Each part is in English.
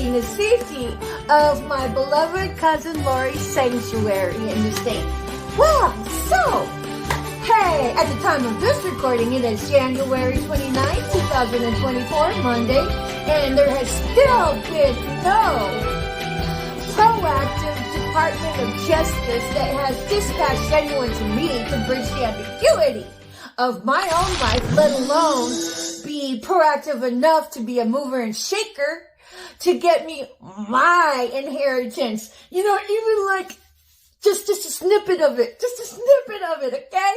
in the safety of my beloved cousin Lori's sanctuary in the state. Well, so, hey, at the time of this recording, it is January 29, 2024, Monday, and there has still been no proactive Department of Justice that has dispatched anyone to me to bridge the ambiguity of my own life, let alone be proactive enough to be a mover and shaker to get me my inheritance. You know, even like just a snippet of it, okay?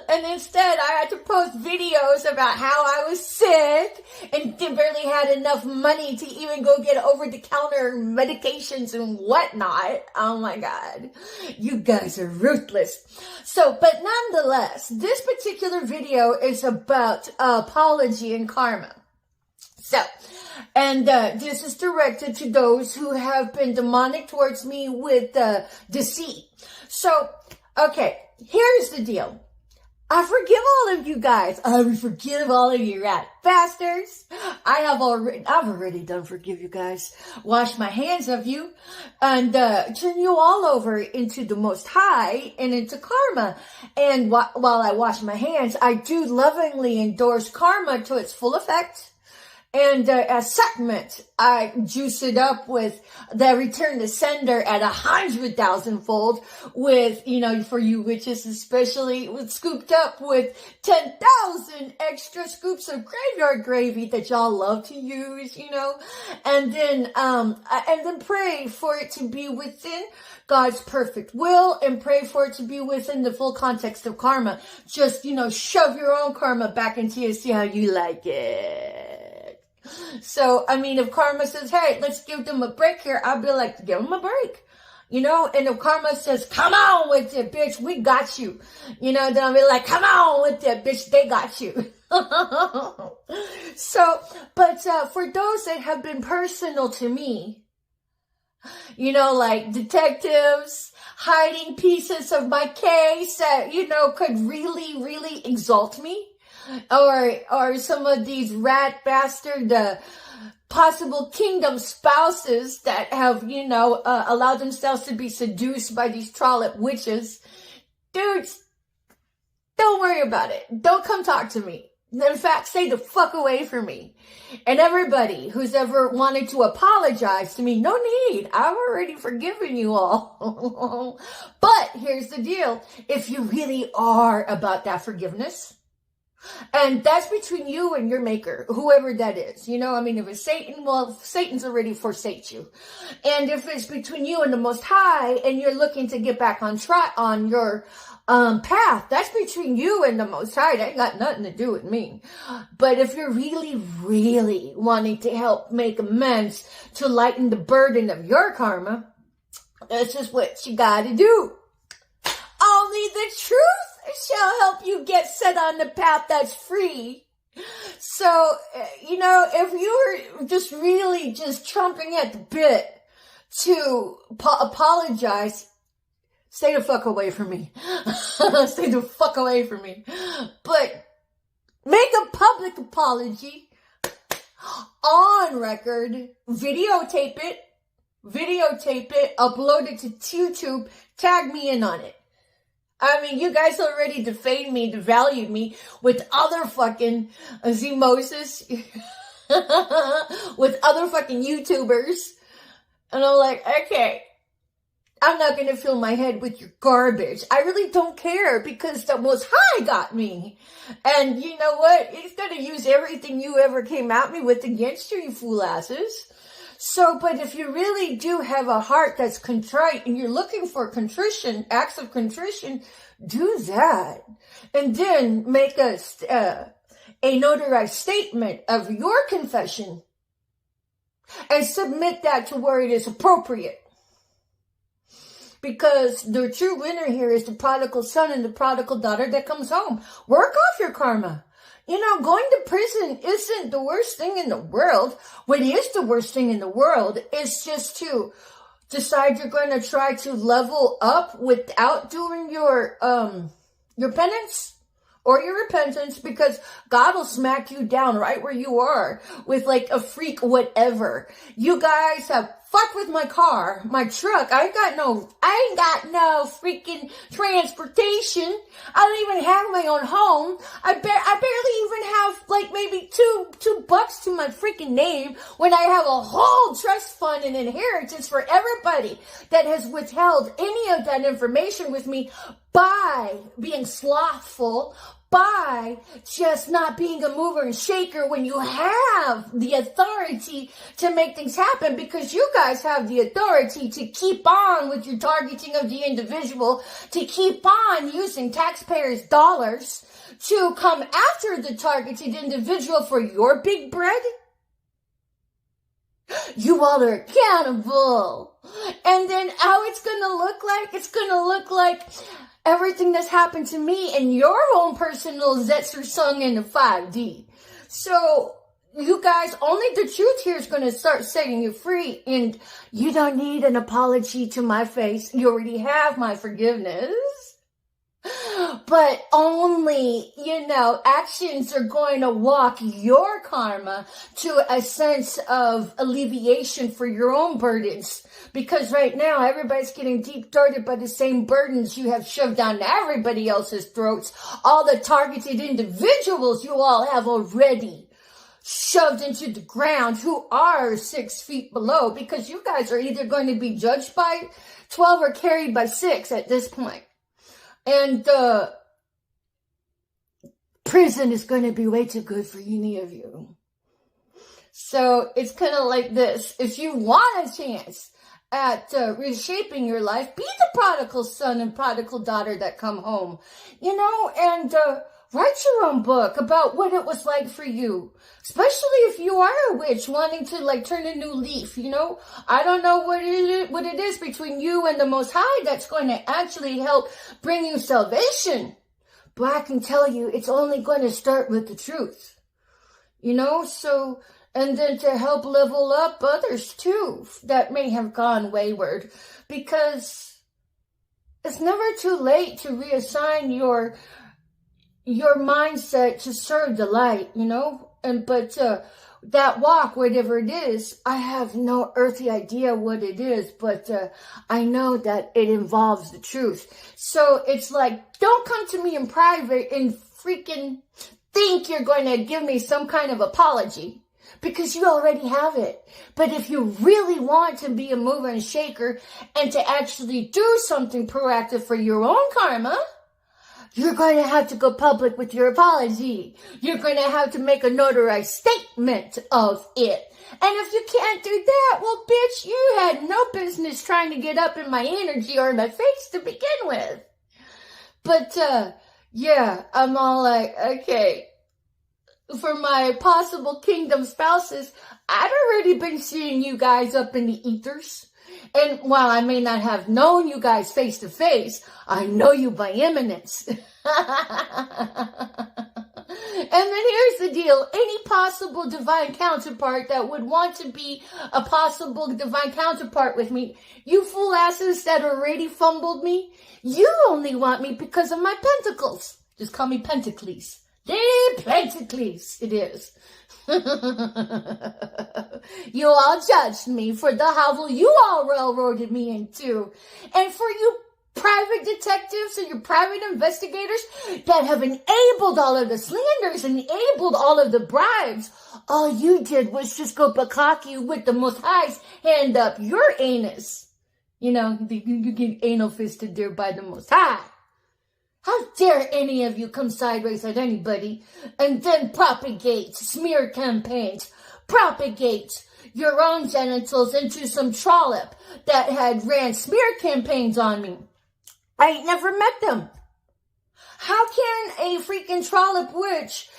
And instead, I had to post videos about how I was sick and barely had enough money to even go get over-the-counter medications and whatnot. Oh my God. You guys are ruthless. So, but nonetheless, this particular video is about apology and karma. So, and this is directed to those who have been demonic towards me with deceit. So, okay, here's the deal. I forgive all of you guys. I forgive all of you rat bastards. I've already done forgive you guys. Wash my hands of you and turn you all over into the Most High and into karma. And while I wash my hands, I do lovingly endorse karma to its full effect. And as segment, I juice it up with the return to sender at 100,000-fold with, you know, for you witches especially, scooped up with 10,000 extra scoops of graveyard gravy that y'all love to use, you know, and then pray for it to be within God's perfect will and pray for it to be within the full context of karma. Just, you know, shove your own karma back into you, see how you like it. So, I mean, if karma says, hey, let's give them a break here, I'll be like, give them a break. You know, and if karma says, come on with it, bitch, we got you. You know, then I'll be like, come on with it, bitch, they got you. So, but for those that have been personal to me, you know, like detectives hiding pieces of my case that, you know, could really, really exalt me. Or some of these rat bastard possible kingdom spouses that have, you know, allowed themselves to be seduced by these trollop witches. Dudes, don't worry about it. Don't come talk to me. In fact, stay the fuck away from me. And everybody who's ever wanted to apologize to me, no need. I've already forgiven you all. But here's the deal. If you really are about that forgiveness, and that's between you and your maker, whoever that is. You know, I mean, if it's Satan, well, Satan's already forsake you. And if it's between you and the Most High, and you're looking to get back on track on your path, that's between you and the Most High. That ain't got nothing to do with me. But if you're really, really wanting to help make amends to lighten the burden of your karma, that's just what you gotta do. Only the truth shall help you get set on the path that's free. So, you know, if you're just really just chomping at the bit to apologize, stay the fuck away from me. Stay the fuck away from me. But make a public apology on record, videotape it, upload it to YouTube, tag me in on it. I mean, you guys already defamed me, devalued me with other fucking Zmosis, with other fucking YouTubers. And I'm like, okay, I'm not going to fill my head with your garbage. I really don't care because the Most High got me. And you know what? He's going to use everything you ever came at me with against you, you fool asses. So, but if you really do have a heart that's contrite and you're looking for contrition, acts of contrition, do that. And then make a notarized statement of your confession and submit that to where it is appropriate. Because the true winner here is the prodigal son and the prodigal daughter that comes home. Work off your karma. You know, going to prison isn't the worst thing in the world. What is the worst thing in the world is just to decide you're going to try to level up without doing your penance, or your repentance, because God will smack you down right where you are with like a freak whatever. You guys have fucked with my car, my truck. I ain't got no freaking transportation. I don't even have my own home. I barely even have like maybe two bucks to my freaking name when I have a whole trust fund and inheritance for everybody that has withheld any of that information with me by being slothful, by just not being a mover and shaker when you have the authority to make things happen, because you guys have the authority to keep on with your targeting of the individual, to keep on using taxpayers' dollars to come after the targeted individual for your big bread. You all are accountable. And then how it's going to look like? It's going to look like everything that's happened to me in your own personal Zetzer sung in the 5D. So you guys, only the truth here is going to start setting you free. And you don't need an apology to my face. You already have my forgiveness. But only, actions are going to walk your karma to a sense of alleviation for your own burdens. Because right now, everybody's getting deep-throated by the same burdens you have shoved down everybody else's throats. All the targeted individuals you all have already shoved into the ground who are 6 feet below. Because you guys are either going to be judged by 12 or carried by 6 at this point. And prison is going to be way too good for any of you. So it's kind of like this. If you want a chance at reshaping your life, be the prodigal son and prodigal daughter that come home, and write your own book about what it was like for you. Especially if you are a witch wanting to like turn a new leaf, I don't know what it is between you and the Most High that's going to actually help bring you salvation. But I can tell you, it's only going to start with the truth, so, and then to help level up others too that may have gone wayward, because it's never too late to reassign your mindset to serve the light, but that walk, whatever it is, I have no earthly idea what it is, but I know that it involves the truth. So it's like, don't come to me in private and freaking think you're going to give me some kind of apology, because you already have it. But if you really want to be a mover and shaker and to actually do something proactive for your own karma, you're going to have to go public with your apology. You're going to have to make a notarized statement of it. And if you can't do that, well, bitch, you had no business trying to get up in my energy or my face to begin with. But, yeah, I'm all like, okay. For my possible kingdom spouses, I'd already been seeing you guys up in the ethers. And while I may not have known you guys face to face, I know you by eminence. And then here's the deal. Any possible divine counterpart that would want to be a possible divine counterpart with me, you fool asses that already fumbled me, you only want me because of my pentacles. Just call me Pentacles. Pentacles, it is. You all judged me for the hovel you all railroaded me into. And for you private detectives and your private investigators that have enabled all of the slanders and enabled all of the bribes, all you did was just go bukkake with the Most High's hand up your anus. You get anal fisted there by the Most High. How dare any of you come sideways at anybody and then propagate smear campaigns, propagate your own genitals into some trollop that had ran smear campaigns on me. I ain't never met them. How can a freaking trollop witch,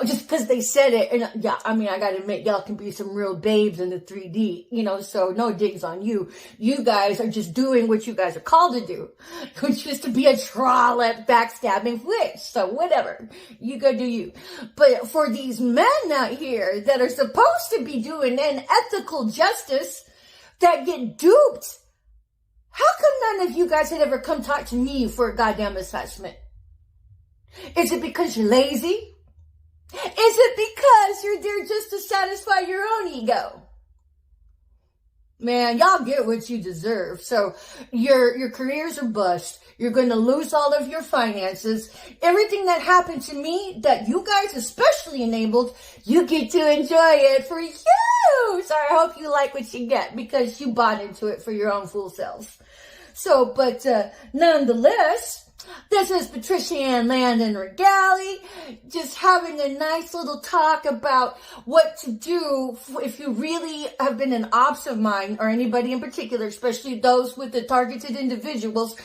just because they said it, and yeah, I mean, I gotta admit, y'all can be some real babes in the 3D, so no digs on you. You guys are just doing what you guys are called to do, which is to be a trollop backstabbing witch. So whatever, you go do you. But for these men out here that are supposed to be doing an ethical justice that get duped, how come none of you guys had ever come talk to me for a goddamn assessment? Is it because you're lazy? Is it because you're there just to satisfy your own ego? Man, y'all get what you deserve. So your careers are bust. You're going to lose all of your finances. Everything that happened to me that you guys especially enabled, you get to enjoy it for you. So I hope you like what you get because you bought into it for your own fool selves. So, but nonetheless, this is Patricia Ann Landon Regali, just having a nice little talk about what to do if you really have been an ops of mine, or anybody in particular, especially those with the targeted individuals.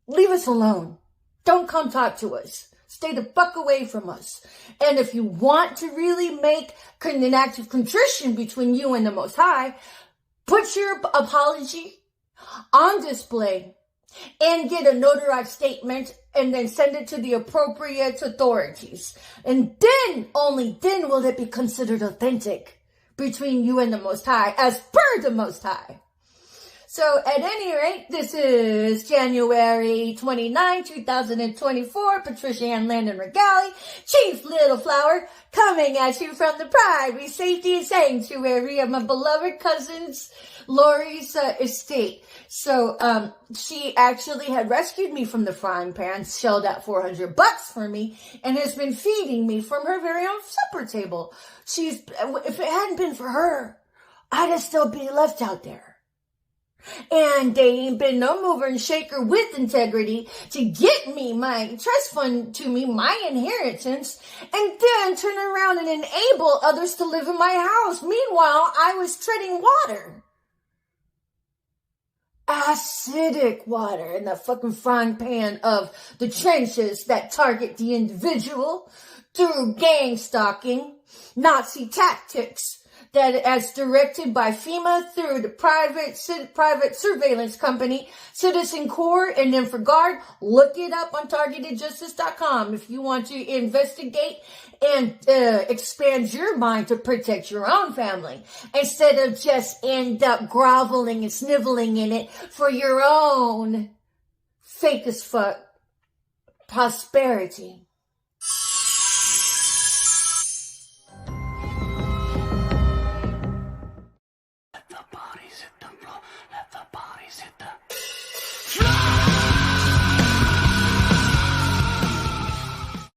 Leave us alone. Don't come talk to us. Stay the fuck away from us. And if you want to really make an act of contrition between you and the Most High, put your apology on display and get a notarized statement and then send it to the appropriate authorities. And then, only then will it be considered authentic between you and the Most High, as per the Most High. So at any rate, this is January 29, 2024, Patricia Ann Landon Regali, Chief Little Flower, coming at you from the private safety and sanctuary of my beloved cousin's Lori's estate. So she actually had rescued me from the frying pan, shelled out $400 for me, and has been feeding me from her very own supper table. If it hadn't been for her, I'd have still been left out there. And they ain't been no mover and shaker with integrity to get me my trust fund to me, my inheritance, and then turn around and enable others to live in my house. Meanwhile, I was treading water. Acidic water in the fucking frying pan of the trenches that target the individual through gang stalking, Nazi tactics, that as directed by FEMA through the private surveillance company, Citizen Corps, and then for guard, look it up on targetedjustice.com if you want to investigate and expand your mind to protect your own family, instead of just end up groveling and sniveling in it for your own fake as fuck prosperity. The bodies at the